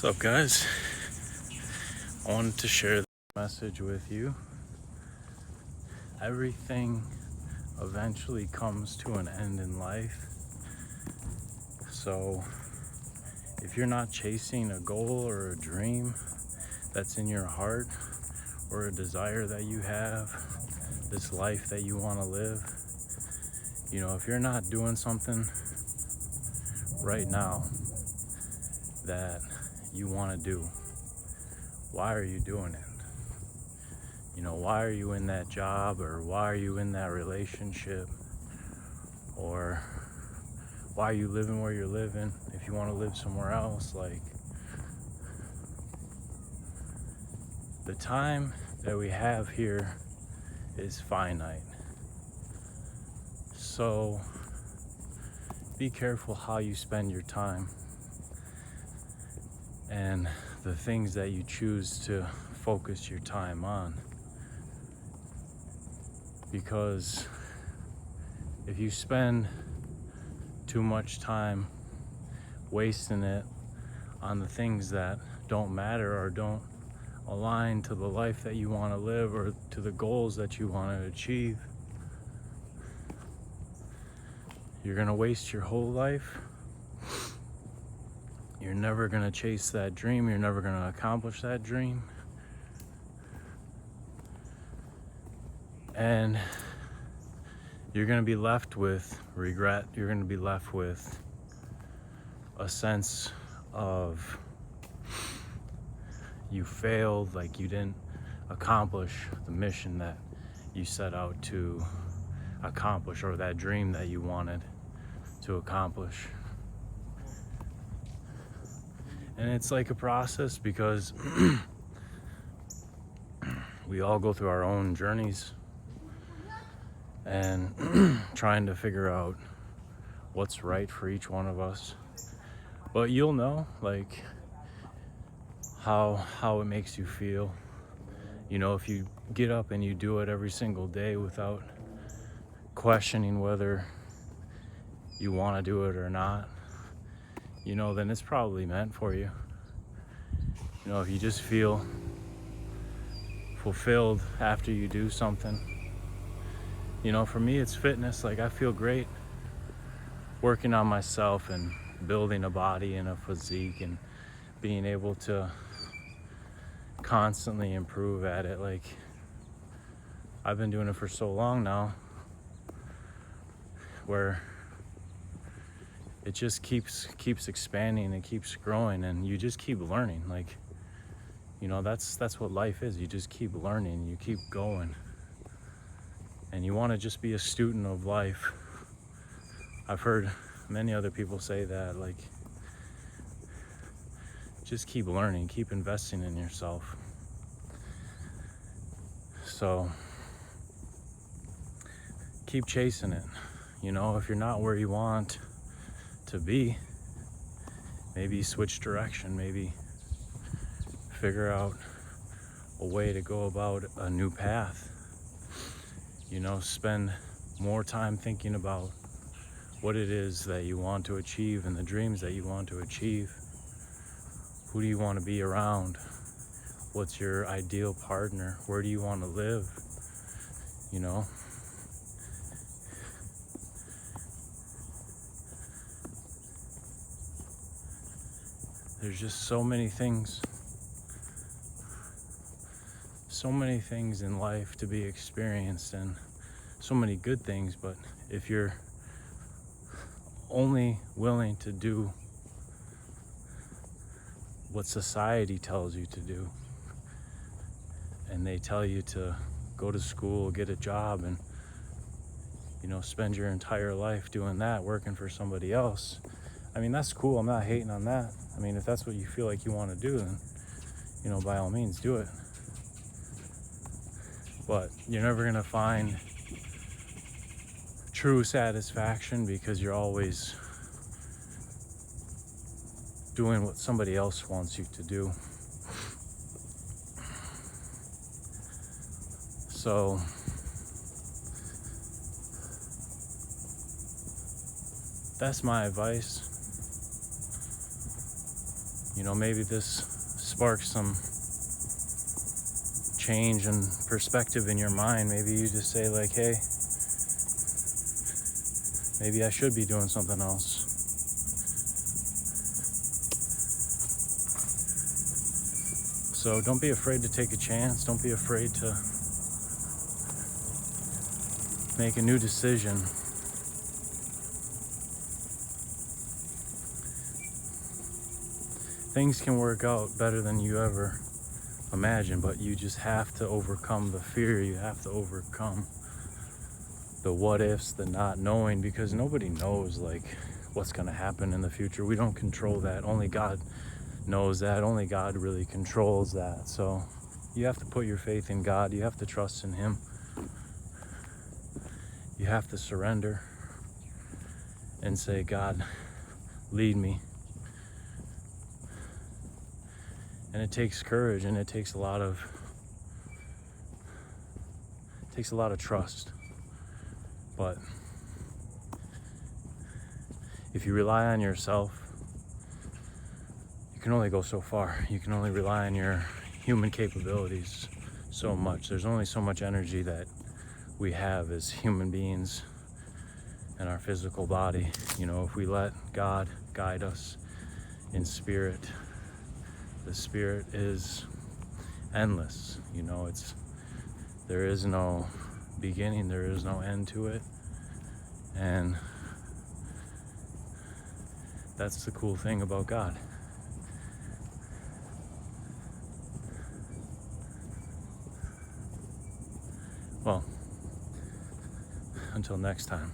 What's up, guys? I wanted to share this message with you. Everything eventually comes to an end in life. So, if you're not chasing a goal or a dream that's in your heart, or a desire that you have, this life that you want to live, if you're not doing something right now that you want to do, why are you doing it? Why are you in that job, or why are you in that relationship, or why are you living where you're living if you want to live somewhere else? The time that we have here is finite. So be careful how you spend your time and the things that you choose to focus your time on. Because if you spend too much time wasting it on the things that don't matter or don't align to the life that you want to live or to the goals that you want to achieve, you're going to waste your whole life. You're never going to chase that dream. You're never going to accomplish that dream. And you're going to be left with regret. You're going to be left with a sense of you failed, like you didn't accomplish the mission that you set out to accomplish, or that dream that you wanted to accomplish. And it's like a process, because we all go through our own journeys and trying to figure out what's right for each one of us. But you'll know, how it makes you feel. If you get up and you do it every single day without questioning whether you want to do it or not, then it's probably meant for you. If you just feel fulfilled after you do something. For me, it's fitness. I feel great working on myself and building a body and a physique and being able to constantly improve at it. I've been doing it for so long now, where it just keeps expanding and keeps growing, and you just keep learning. That's what life is. You just keep learning, you keep going, and you want to just be a student of life. I've heard many other people say that, just keep learning, keep investing in yourself. So keep chasing it. If you're not where you want to be, maybe switch direction, maybe figure out a way to go about a new path. Spend more time thinking about what it is that you want to achieve and the dreams that you want to achieve. Who do you want to be around? What's your ideal partner? Where do you want to live? There's just so many things in life to be experienced, and so many good things. But if you're only willing to do what society tells you to do, and they tell you to go to school, get a job, and spend your entire life doing that, working for somebody else, that's cool. I'm not hating on that. If that's what you feel like you want to do, then by all means do it. But you're never going to find true satisfaction, because you're always doing what somebody else wants you to do. So that's my advice. You know, maybe this sparks some change and perspective in your mind. Maybe you just say like, hey, maybe I should be doing something else. So don't be afraid to take a chance. Don't be afraid to make a new decision. Things can work out better than you ever imagined, but you just have to overcome the fear. You have to overcome the what ifs, the not knowing, because nobody knows like what's going to happen in the future. We don't control that. Only God knows that. Only God really controls that. So you have to put your faith in God. You have to trust in Him. You have to surrender and say, God, lead me. And it takes courage, and it takes a lot of trust. But if you rely on yourself, you can only go so far. You can only rely on your human capabilities so much. There's only so much energy that we have as human beings in our physical body. You know, if we let God guide us in spirit, the spirit is endless. You know, there is no beginning, there is no end to it. And that's the cool thing about God. Well, until next time.